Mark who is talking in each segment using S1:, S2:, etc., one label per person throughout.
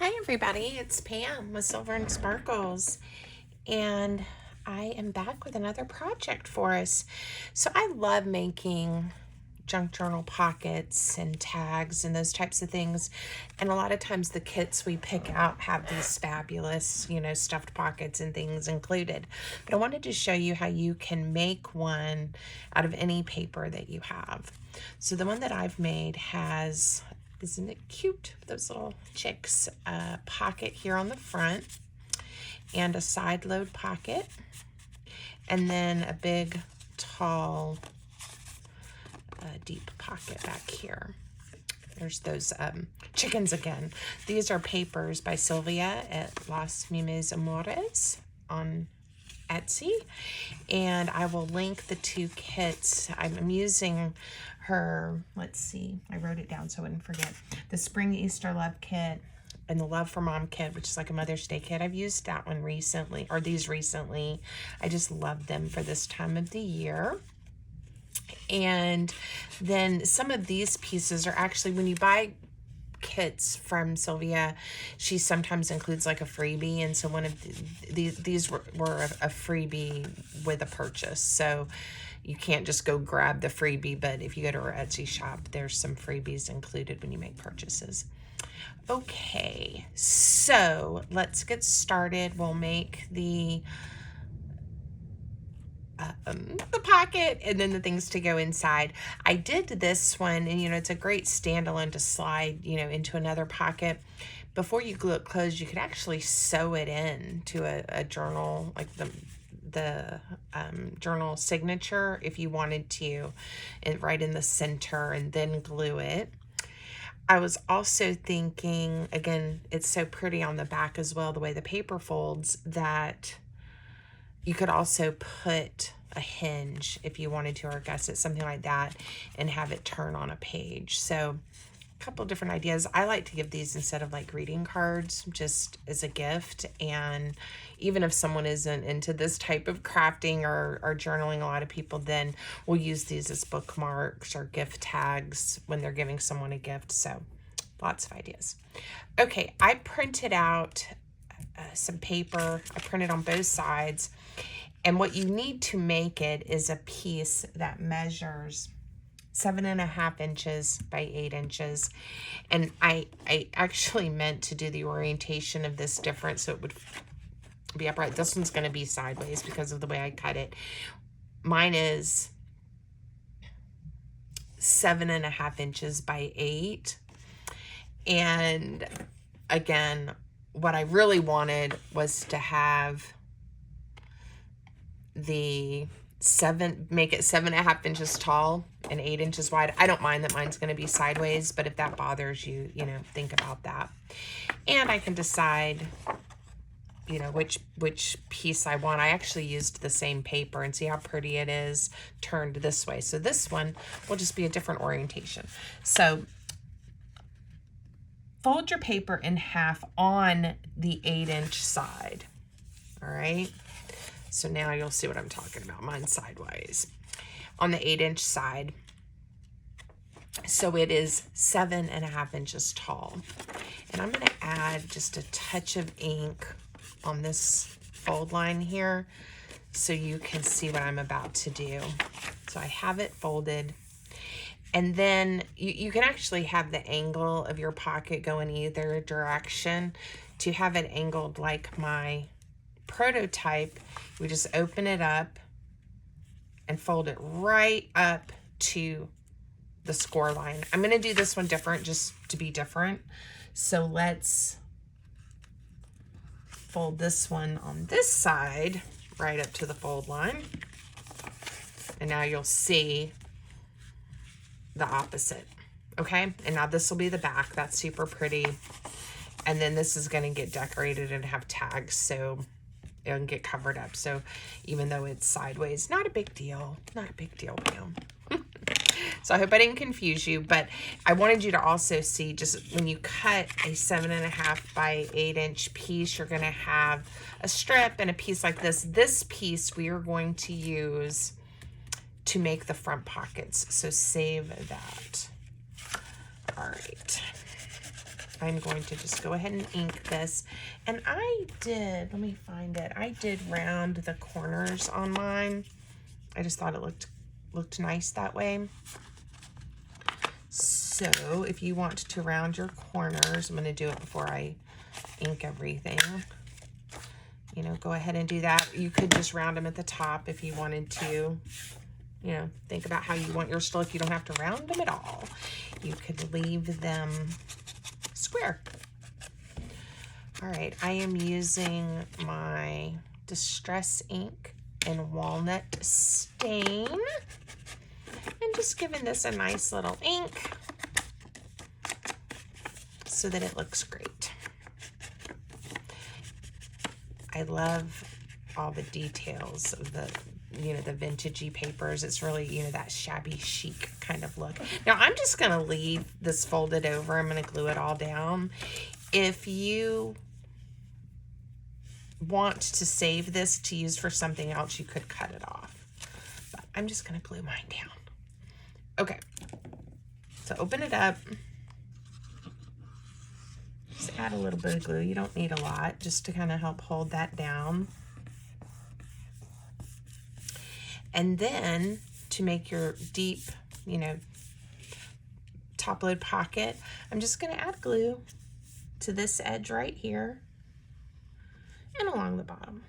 S1: Hi everybody, it's Pam with Silver and Sparkles, and I am back with another project for us. So I love making junk journal pockets and tags and those types of things, and a lot of times the kits we pick out have these fabulous, stuffed pockets and things included. But I wanted to show you how you can make one out of any paper that you have. So the one that I've made has, isn't it cute, those little chicks, a pocket here on the front and a side load pocket, and then a big tall deep pocket back here. There's those chickens again. These are papers by Silvia at Las Mimes Amores on Etsy, and I will link the two kits. I'm using her, let's see, I wrote it down so I wouldn't forget, the Spring Easter Love Kit and the Love for Mom kit, which is like a Mother's Day kit. I've used that one recently, or these recently. I just love them for this time of the year. And then some of these pieces are actually, when you buy kits from Silvia, she sometimes includes like a freebie, and so one of these were a freebie with a purchase. So you can't just go grab the freebie, but if you go to her Etsy shop, there's some freebies included when you make purchases. Okay, so let's get started. We'll make the pocket and then the things to go inside. I did this one, and it's a great standalone to slide into another pocket. Before you glue it closed, you could actually sew it in to a journal, like the journal signature, if you wanted to, and right in the center, and then glue it. I was also thinking, again, it's so pretty on the back as well, the way the paper folds, that you could also put a hinge if you wanted to, or gusset, something like that, and have it turn on a page. So a couple different ideas. I like to give these instead of like greeting cards, just as a gift. And even if someone isn't into this type of crafting or journaling, a lot of people then will use these as bookmarks or gift tags when they're giving someone a gift. So lots of ideas. Okay, I printed out some paper. I printed on both sides. And what you need to make it is a piece that measures 7.5 inches by 8 inches. And I actually meant to do the orientation of this different so it would be upright. This one's going to be sideways because of the way I cut it. Mine is 7.5 inches by 8. And again, what I really wanted was to have make it 7.5 inches tall and 8 inches wide. I don't mind that mine's going to be sideways, but if that bothers you, think about that. And I can decide, which piece I want. I actually used the same paper, and see how pretty it is turned this way. So this one will just be a different orientation. So fold your paper in half on the 8-inch side. All right. So now you'll see what I'm talking about. Mine's sideways on the 8-inch side. So it is 7.5 inches tall. And I'm going to add just a touch of ink on this fold line here so you can see what I'm about to do. So I have it folded. And then you can actually have the angle of your pocket go in either direction. To have it angled like my prototype, we just open it up and fold it right up to the score line. I'm going to do this one different just to be different. So let's fold this one on this side right up to the fold line. And now you'll see the opposite. Okay, and now this will be the back. That's super pretty. And then this is going to get decorated and have tags, so it'll get covered up. So even though it's sideways, not a big deal. Not a big deal, Pam. So I hope I didn't confuse you, but I wanted you to also see, just when you cut a 7.5 by 8-inch piece, you're going to have a strip and a piece like this. This piece we are going to use to make the front pockets. So save that. All right. I'm going to just go ahead and ink this. And I did, let me find it. I did round the corners on mine. I just thought it looked nice that way. So if you want to round your corners, I'm going to do it before I ink everything. You know, go ahead and do that. You could just round them at the top if you wanted to. You know, think about how you want yours to look. You don't have to round them at all. You could leave them square. All right, I am using my Distress ink in Walnut Stain. And just giving this a nice little ink so that it looks great. I love all the details of the, you know, the vintagey papers. It's really, you know, that shabby chic kind of look. Now I'm just going to leave this folded over. I'm going to glue it all down. If you want to save this to use for something else, you could cut it off. But I'm just going to glue mine down. Okay. So open it up. Just add a little bit of glue. You don't need a lot, just to kind of help hold that down. And then to make your deep, you know, top load pocket, I'm just going to add glue to this edge right here and along the bottom.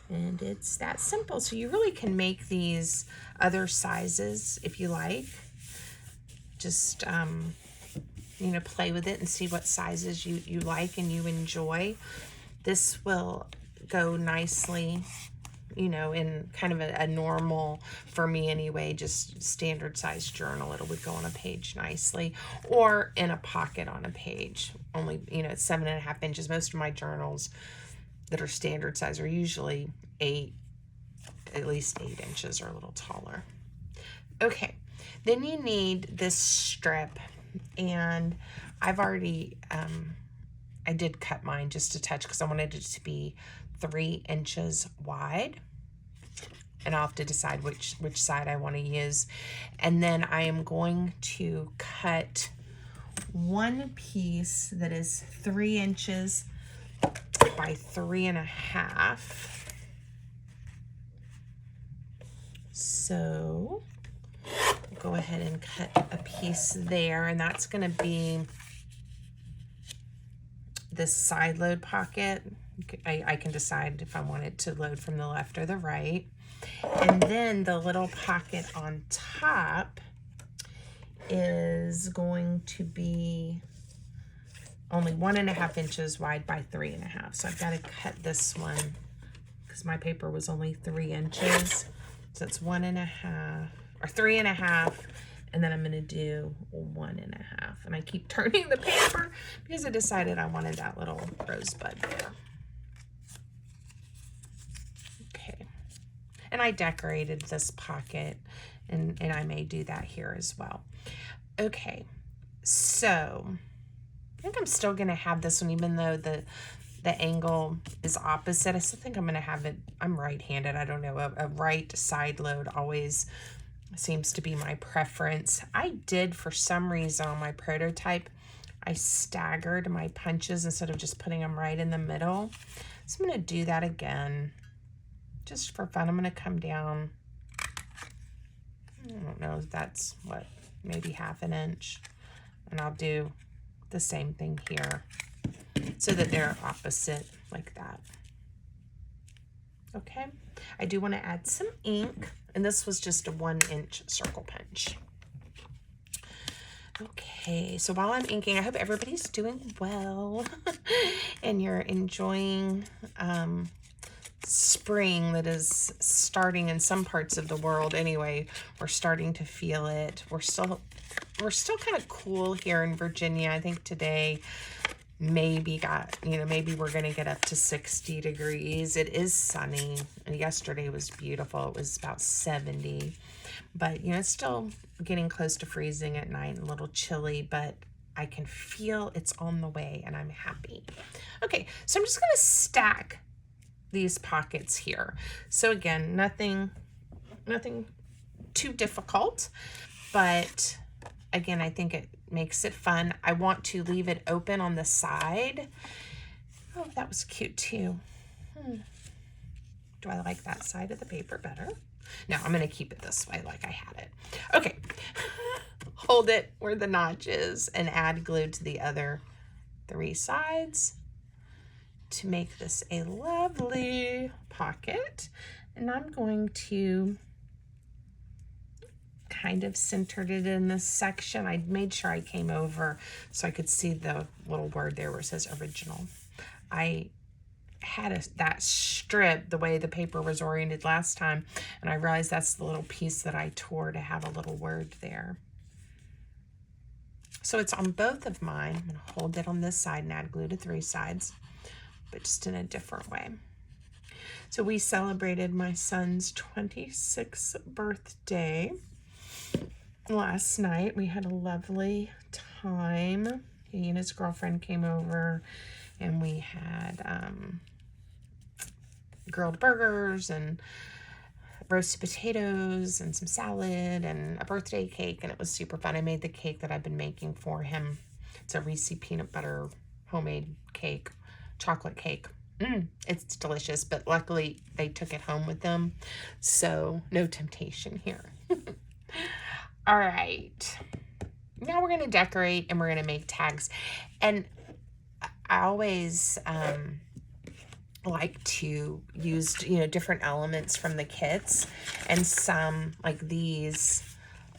S1: And it's that simple. So you really can make these other sizes if you like. Just, you know, play with it and see what sizes you like and you enjoy. This will go nicely, you know, in kind of a normal, for me anyway, just standard size journal. It would go on a page nicely, or in a pocket on a page. Only, you know, it's 7.5 inches. Most of my journals that are standard size are usually at least 8 inches or a little taller. Okay, then you need this strip, and I've already, I did cut mine just a touch because I wanted it to be 3 inches wide. And I'll have to decide which side I want to use. And then I am going to cut one piece that is 3 inches by 3.5. So go ahead and cut a piece there, and that's going to be this side load pocket. I can decide if I want it to load from the left or the right. And then the little pocket on top is going to be only 1.5 inches wide by 3.5. So I've got to cut this one because my paper was only 3 inches. So it's 1.5 or 3.5. And then I'm going to do 1.5. And I keep turning the paper because I decided I wanted that little rosebud there. Okay. And I decorated this pocket, and I may do that here as well. Okay. So I think I'm still going to have this one, even though the angle is opposite. I still think I'm going to have it. I'm right-handed. I don't know. A right side load always seems to be my preference. I did, for some reason, on my prototype, I staggered my punches instead of just putting them right in the middle. So I'm going to do that again, just for fun. I'm going to come down, I don't know if that's, what, maybe 1/2 inch. And I'll do the same thing here so that they're opposite like that. Okay, I do want to add some ink, and this was just a 1-inch circle punch. Okay, so while I'm inking, I hope everybody's doing well and you're enjoying spring that is starting in some parts of the world. Anyway, we're starting to feel it. We're still kind of cool here in Virginia. I think today maybe maybe we're going to get up to 60 degrees. It is sunny, and yesterday was beautiful. It was about 70, but you know, it's still getting close to freezing at night and a little chilly, but I can feel it's on the way, and I'm happy. Okay, so I'm just going to stack these pockets here. So again, nothing too difficult, but again, I think makes it fun. I want to leave it open on the side. Oh, that was cute too. Do I like that side of the paper better? No, I'm going to keep it this way like I had it. Okay. Hold it where the notch is and add glue to the other 3 sides to make this a lovely pocket. And I'm going to kind of centered it in this section. I made sure I came over so I could see the little word there where it says original. I had that strip the way the paper was oriented last time, and I realized that's the little piece that I tore to have a little word there. So it's on both of mine. I'm going to hold it on this side and add glue to 3 sides, but just in a different way. So we celebrated my son's 26th birthday last night. We had a lovely time. He and his girlfriend came over, and we had grilled burgers and roasted potatoes and some salad and a birthday cake, and it was super fun. I made the cake that I've been making for him. It's a Reese peanut butter homemade cake, chocolate cake. It's delicious, but luckily they took it home with them, so no temptation here. All right, now we're going to decorate and we're going to make tags. And I always like to use, different elements from the kits, and some like these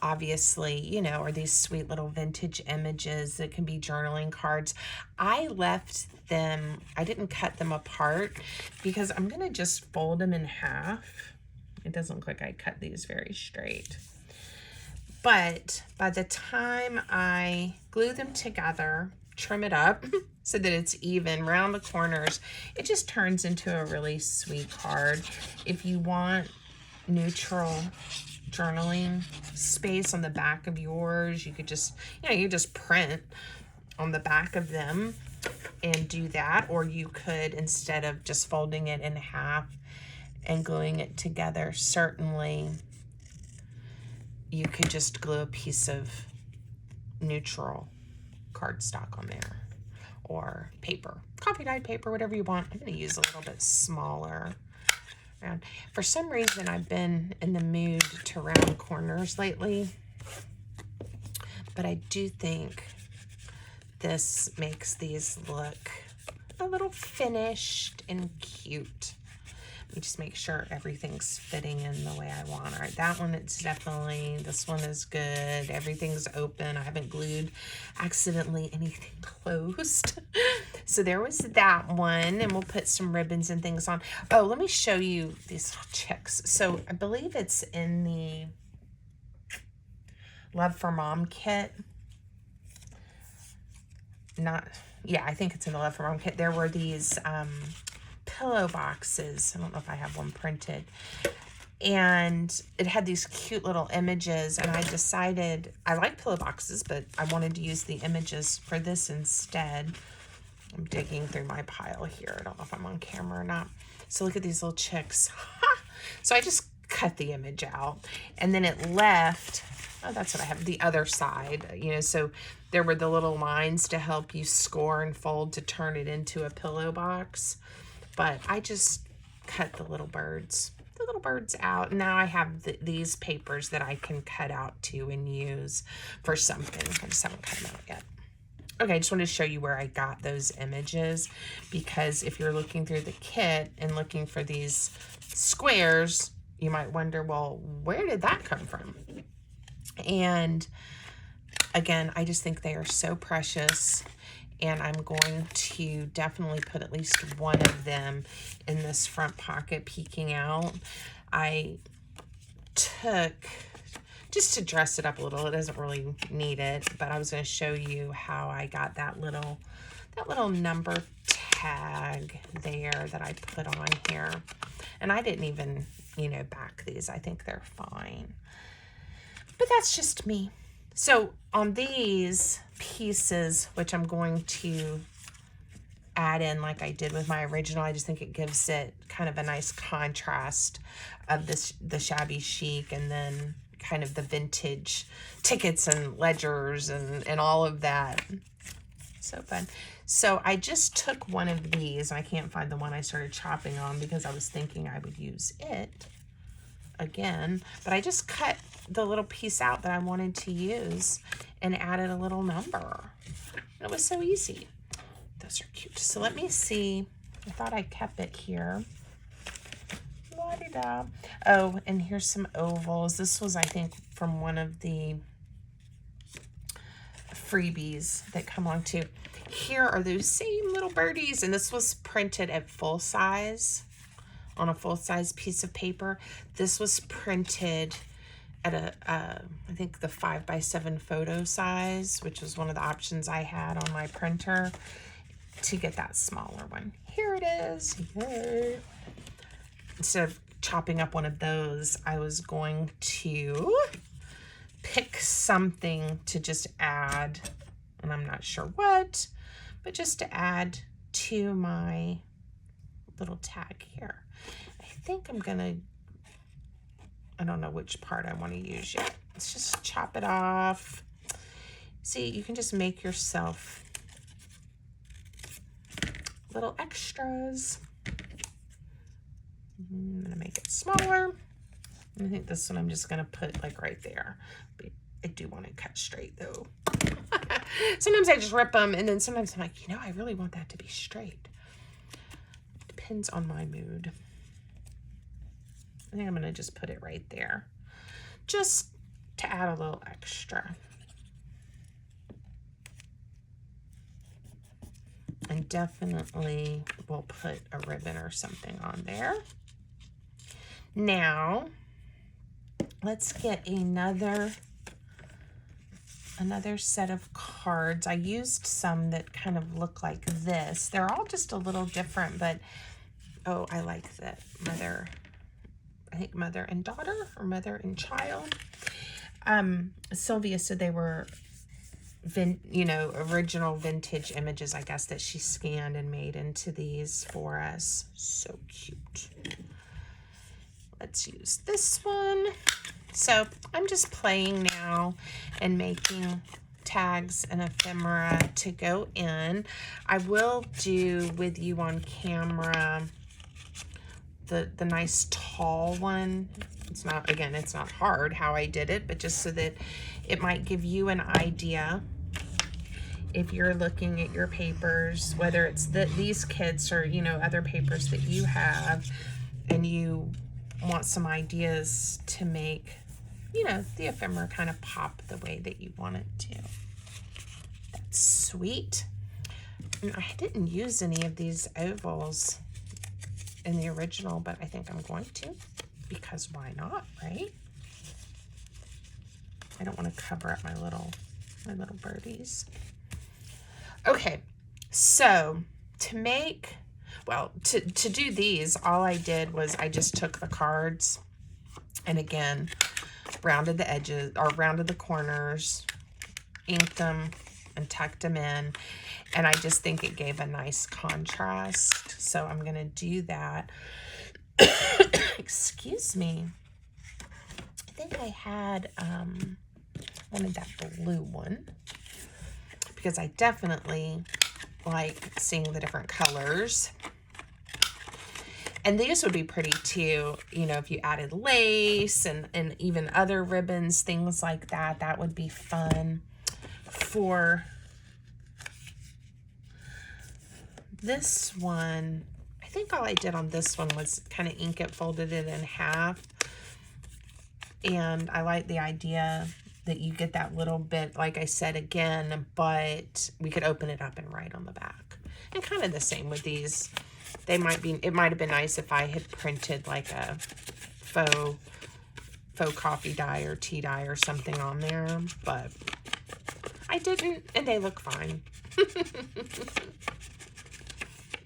S1: obviously, are these sweet little vintage images that can be journaling cards. I left them, I didn't cut them apart because I'm going to just fold them in half. It doesn't look like I cut these very straight. But by the time I glue them together, trim it up so that it's even around the corners, it just turns into a really sweet card. If you want neutral journaling space on the back of yours, you could just, you just print on the back of them and do that. Or you could, instead of just folding it in half and gluing it together, certainly you could just glue a piece of neutral cardstock on there, or paper, coffee dyed paper, whatever you want. I'm going to use a little bit smaller round. For some reason, I've been in the mood to round corners lately, but I do think this makes these look a little finished and cute. Let me just make sure everything's fitting in the way I want. All right, that one, it's definitely, this one is good. Everything's open. I haven't glued accidentally anything closed. So there was that one, and we'll put some ribbons and things on. Oh, let me show you these chicks. So I believe it's in the Love for Mom kit. I think it's in the Love for Mom kit. There were these pillow boxes. I don't know if I have one printed, and it had these cute little images, and I decided I like pillow boxes, but I wanted to use the images for this instead. I'm digging through my pile here. I don't know if I'm on camera or not. So look at these little chicks. So I just cut the image out, and then it left, oh, that's what I have, the other side, so there were the little lines to help you score and fold to turn it into a pillow box. But I just cut the little birds out. Now I have these papers that I can cut out too and use for something. I just haven't cut them out yet. Okay, I just wanted to show you where I got those images, because if you're looking through the kit and looking for these squares, you might wonder, well, where did that come from? And again, I just think they are so precious. And I'm going to definitely put at least one of them in this front pocket peeking out. I took, just to dress it up a little, it doesn't really need it, but I was going to show you how I got that little number tag there that I put on here. And I didn't even, back these. I think they're fine. But that's just me. So on these pieces, which I'm going to add in like I did with my original, I just think it gives it kind of a nice contrast of the shabby chic, and then kind of the vintage tickets and ledgers and all of that. So fun. So I just took one of these. I can't find the one I started chopping on because I was thinking I would use it again, but I just cut the little piece out that I wanted to use and added a little number. It was so easy. Those are cute. So let me see. I thought I kept it here. La-di-da. Oh, and here's some ovals. This was, I think, from one of the freebies that come on too. Here are those same little birdies, and this was printed at full size on a full-size piece of paper. This was printed at I think the 5x7 photo size, which was one of the options I had on my printer to get that smaller one. Here it is. Yay. Instead of chopping up one of those, I was going to pick something to just add, and I'm not sure what, but just to add to my little tag here. I think I'm gonna, I don't know which part I want to use yet. Let's just chop it off. See, you can just make yourself little extras. I'm gonna make it smaller. I think this one I'm just gonna put like right there. But I do want to cut straight though. Sometimes I just rip them, and then sometimes I'm like, you know, I really want that to be straight. Depends on my mood. I think I'm gonna just put it right there, just to add a little extra. And definitely we'll put a ribbon or something on there. Now, let's get another set of cards. I used some that kind of look like this. They're all just a little different, but oh, I like that mother, I think mother and daughter or mother and child. Silvia said they were original vintage images, I guess, that she scanned and made into these for us. So cute. Let's use this one. So I'm just playing now and making tags and ephemera to go in. I will do with you on camera the nice tall one. It's not, again, it's not hard how I did it, but just so that it might give you an idea if you're looking at your papers, whether it's these kits or, you know, other papers that you have, and you want some ideas to make, you know, the ephemera kind of pop the way that you want it to. That's sweet. And I didn't use any of these ovals in the original, but I think I'm going to, because why not, right? I don't want to cover up my little birdies. Okay, so to make, well, to do these, all I did was I just took the cards and again, rounded the edges, or rounded the corners, inked them, and tucked them in. And I just think it gave a nice contrast. So I'm going to do that. Excuse me. I think I had, wanted that blue one, because I definitely like seeing the different colors. And these would be pretty too, you know, if you added lace and even other ribbons, things like that. That would be fun. For this one, I think all I did on this one was kind of ink it, folded it in half. And I like the idea that you get that little bit, like I said again, but we could open it up and write on the back. And kind of the same with these. They might be, it might have been nice if I had printed like a faux coffee dye or tea dye or something on there, but I didn't, and they look fine.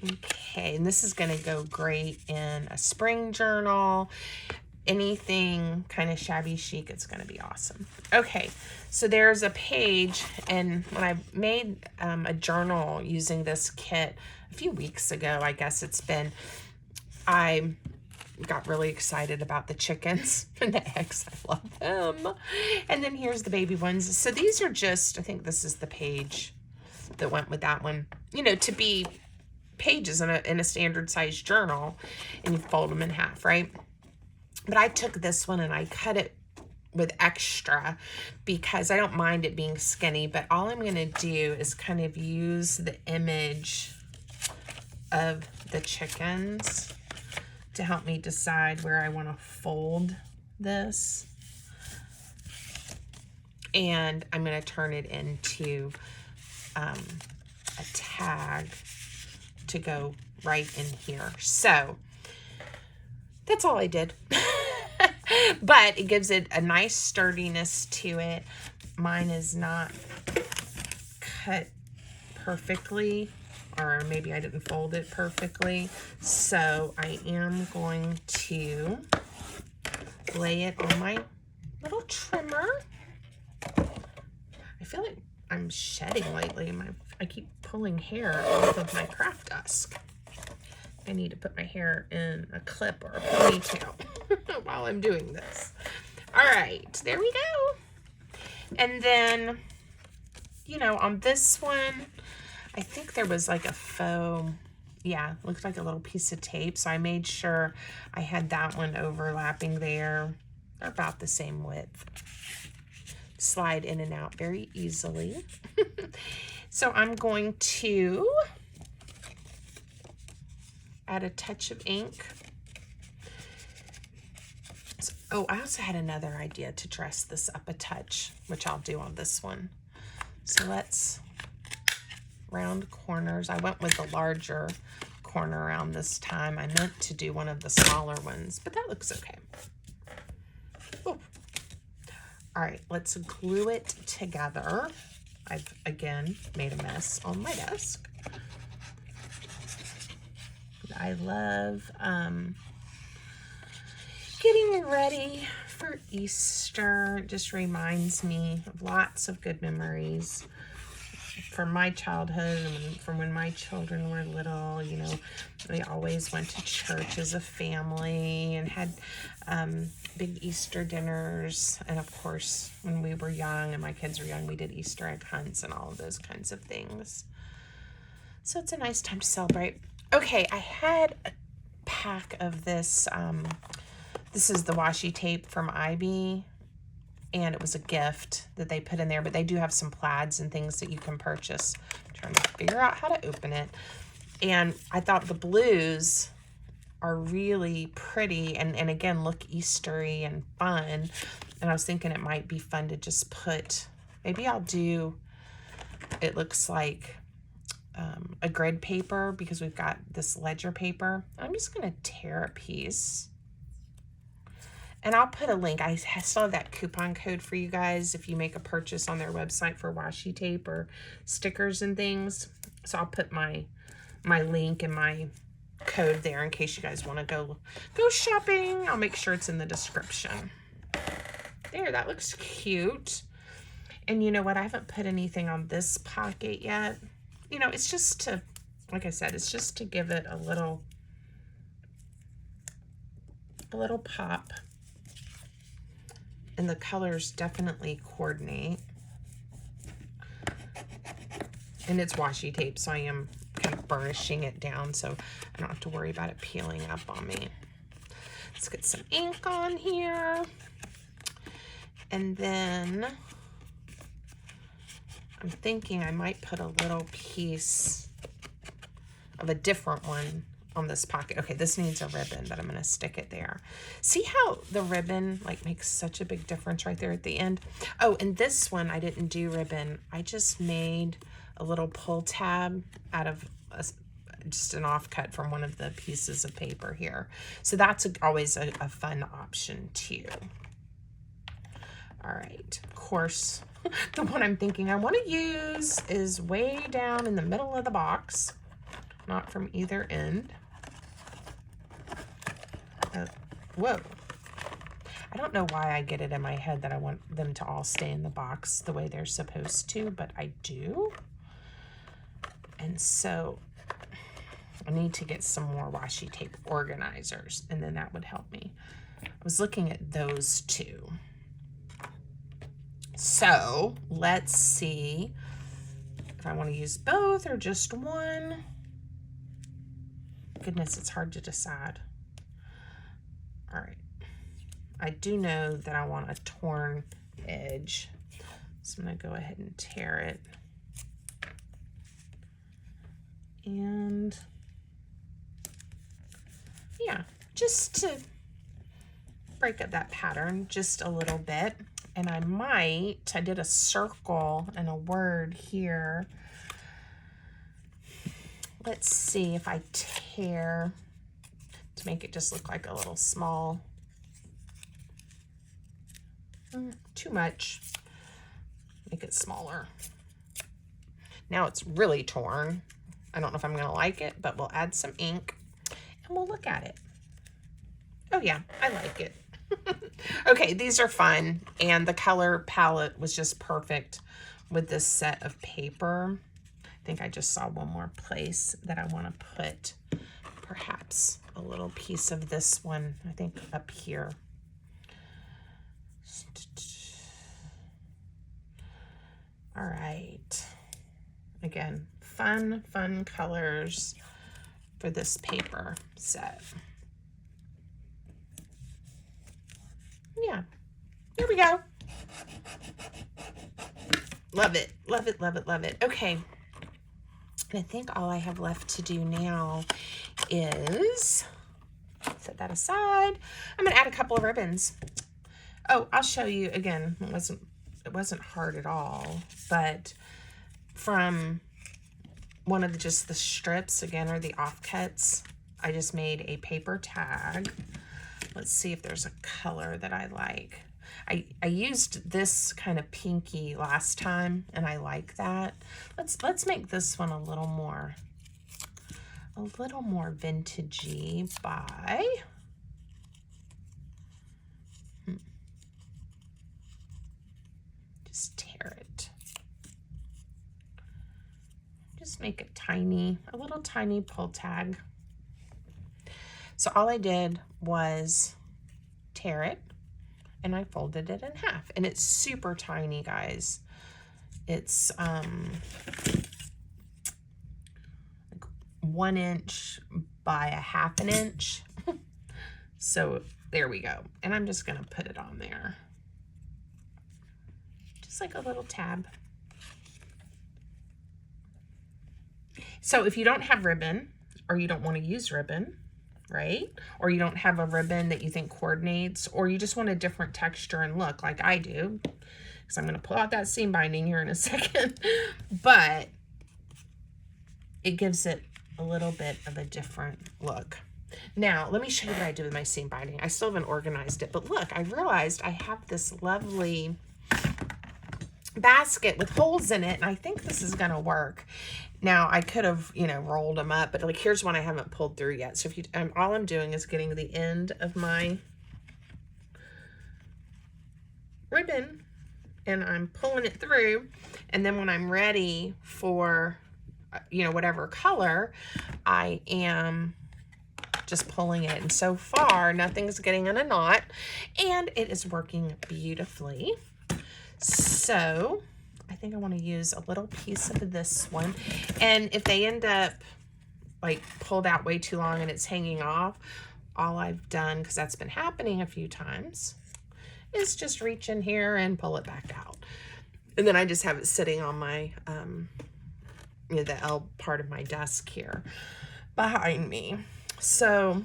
S1: Okay, and this is going to go great in a spring journal. Anything kind of shabby chic, it's going to be awesome. Okay, so there's a page, and when I made a journal using this kit a few weeks ago, I guess it's been, I got really excited about the chickens and the eggs. I love them. And then here's the baby ones. So these are just, I think this is the page that went with that one, you know, to be pages in a standard size journal, and you fold them in half, right? But I took this one and I cut it with extra because I don't mind it being skinny, but all I'm going to do is kind of use the image of the chickens to help me decide where I want to fold this. And I'm going to turn it into a tag to go right in here. So that's all I did. But it gives it a nice sturdiness to it. Mine is not cut perfectly, or maybe I didn't fold it perfectly. So I am going to lay it on my little trimmer. I feel like I'm shedding lately. I keep pulling hair off of my craft desk. I need to put my hair in a clip or a ponytail while I'm doing this. All right, there we go. And then, you know, on this one, I think there was like a faux, yeah, looked like a little piece of tape. So I made sure I had that one overlapping there. They're about the same width. Slide in and out very easily. So I'm going to add a touch of ink. So, oh, I also had another idea to dress this up a touch, which I'll do on this one. So let's round corners. I went with the larger corner around this time. I meant to do one of the smaller ones, but that looks okay. Ooh. All right, let's glue it together. I've, again, made a mess on my desk. I love getting ready for Easter. It just reminds me of lots of good memories from my childhood and from when my children were little. You know, we always went to church as a family and had big Easter dinners. And of course, when we were young and my kids were young, we did Easter egg hunts and all of those kinds of things. So it's a nice time to celebrate. Okay, I had a pack of this. This is the washi tape from Ivy, and it was a gift that they put in there, but they do have some plaids and things that you can purchase. I'm trying to figure out how to open it. And I thought the blues are really pretty and again, look Eastery and fun. And I was thinking it might be fun to just put, maybe I'll do, it looks like a grid paper because we've got this ledger paper. I'm just going to tear a piece. And I'll put a link. I still have that coupon code for you guys if you make a purchase on their website for washi tape or stickers and things. So I'll put my link and my code there in case you guys want to go shopping. I'll make sure it's in the description. There, that looks cute. And you know what? I haven't put anything on this pocket yet. You know, it's just to, like I said, it's just to give it a little pop. And the colors definitely coordinate. And it's washi tape, so I am kind of burnishing it down so I don't have to worry about it peeling up on me. Let's get some ink on here. And then I'm thinking I might put a little piece of a different one on this pocket. Okay, this needs a ribbon, but I'm going to stick it there. See how the ribbon like makes such a big difference right there at the end? Oh, and this one I didn't do ribbon. I just made a little pull tab out of just an offcut from one of the pieces of paper here. So that's always a fun option too. All right, of course, the one I'm thinking I want to use is way down in the middle of the box, not from either end. Whoa. I don't know why I get it in my head that I want them to all stay in the box the way they're supposed to, but I do. And so I need to get some more washi tape organizers, and then that would help me. I was looking at those two. So let's see if I want to use both or just one. Goodness, it's hard to decide. All right. I do know that I want a torn edge, so I'm going to go ahead and tear it. And yeah, just to break up that pattern just a little bit. And I did a circle and a word here. Let's see if I tear to make it just look like a little small. Too much. Make it smaller. Now it's really torn. I don't know if I'm going to like it, but we'll add some ink and we'll look at it. Oh yeah, I like it. Okay, these are fun, and the color palette was just perfect with this set of paper. I think I just saw one more place that I want to put perhaps a little piece of this one, I think up here. All right. Again, fun colors for this paper set. Yeah, here we go. Love it, love it, love it, love it. Okay, and I think all I have left to do now is set that aside. I'm gonna add a couple of ribbons. Oh, I'll show you again. It wasn't hard at all, but from one of just the strips, again, or the offcuts, I just made a paper tag. Let's see if there's a color that I like. I used this kind of pinky last time, and I like that. Let's make this one a little more vintagey by just tear it. Just make it tiny, a little tiny pull tag. So all I did was tear it, and I folded it in half, and it's super tiny, guys. It's like 1 inch by a 1/2 inch. So there we go. And I'm just gonna put it on there. Just like a little tab. So if you don't have ribbon, or you don't want to use ribbon, right? Or you don't have a ribbon that you think coordinates, or you just want a different texture and look like I do, because I'm going to pull out that seam binding here in a second, but it gives it a little bit of a different look. Now, let me show you what I did with my seam binding. I still haven't organized it, but look, I realized I have this lovely basket with holes in it, and I think this is going to work. Now, I could have, rolled them up, but like here's one I haven't pulled through yet. So if all I'm doing is getting the end of my ribbon and I'm pulling it through, and then when I'm ready for, whatever color, I am just pulling it. And so far, nothing's getting in a knot, and it is working beautifully. So I think I want to use a little piece of this one, and if they end up like pulled out way too long and it's hanging off, all I've done, because that's been happening a few times, is just reach in here and pull it back out, and then I just have it sitting on my the L part of my desk here behind me. So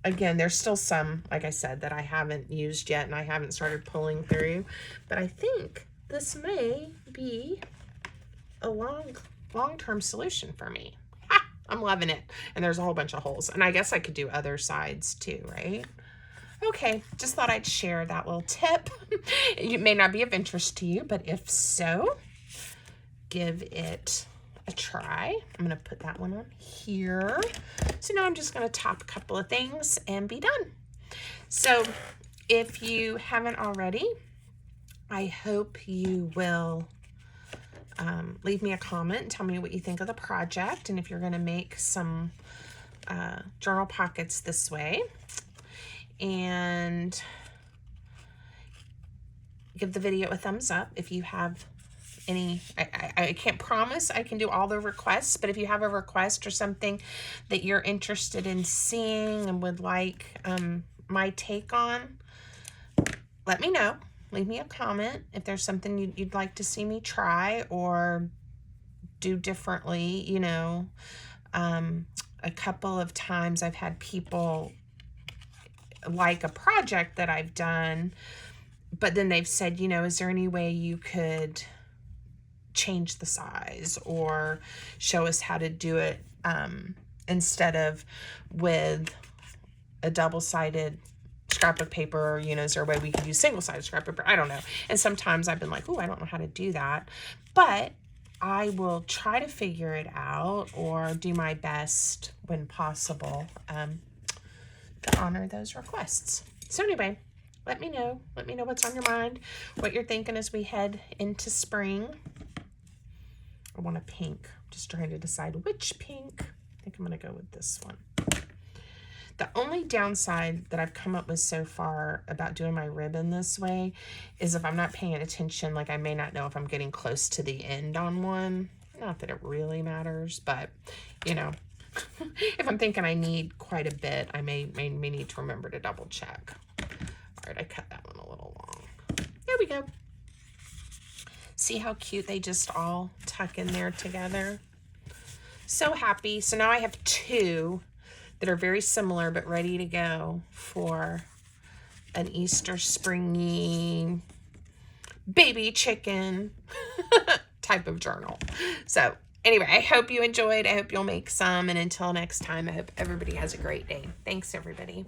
S1: again, there's still some, like I said, that I haven't used yet and I haven't started pulling through, but I think this may be a long-term solution for me. Ha! I'm loving it. And there's a whole bunch of holes. And I guess I could do other sides too, right? Okay, just thought I'd share that little tip. It may not be of interest to you, but if so, give it a try. I'm going to put that one on here. So now I'm just going to top a couple of things and be done. So if you haven't already, I hope you will leave me a comment and tell me what you think of the project and if you're going to make some journal pockets this way. And give the video a thumbs up if you have any. I can't promise I can do all the requests, but if you have a request or something that you're interested in seeing and would like my take on, let me know. Leave me a comment if there's something you'd like to see me try or do differently. You know, a couple of times I've had people like a project that I've done, but then they've said, you know, is there any way you could change the size or show us how to do it instead of with a double-sided scrap of paper, or, you know, is there a way we could use single-sided scrap paper? I don't know. And sometimes I've been like, oh, I don't know how to do that. But I will try to figure it out or do my best when possible to honor those requests. So anyway, let me know. Let me know what's on your mind, what you're thinking as we head into spring. I want a pink. I'm just trying to decide which pink. I think I'm going to go with this one. The only downside that I've come up with so far about doing my ribbon this way is if I'm not paying attention, like I may not know if I'm getting close to the end on one. Not that it really matters, but you know, if I'm thinking I need quite a bit, I may need to remember to double check. All right, I cut that one a little long. There we go. See how cute they just all tuck in there together? So happy. So now I have two that are very similar but ready to go for an Easter springy baby chicken type of journal. So anyway, I hope you enjoyed. I hope you'll make some. And until next time, I hope everybody has a great day. Thanks, everybody.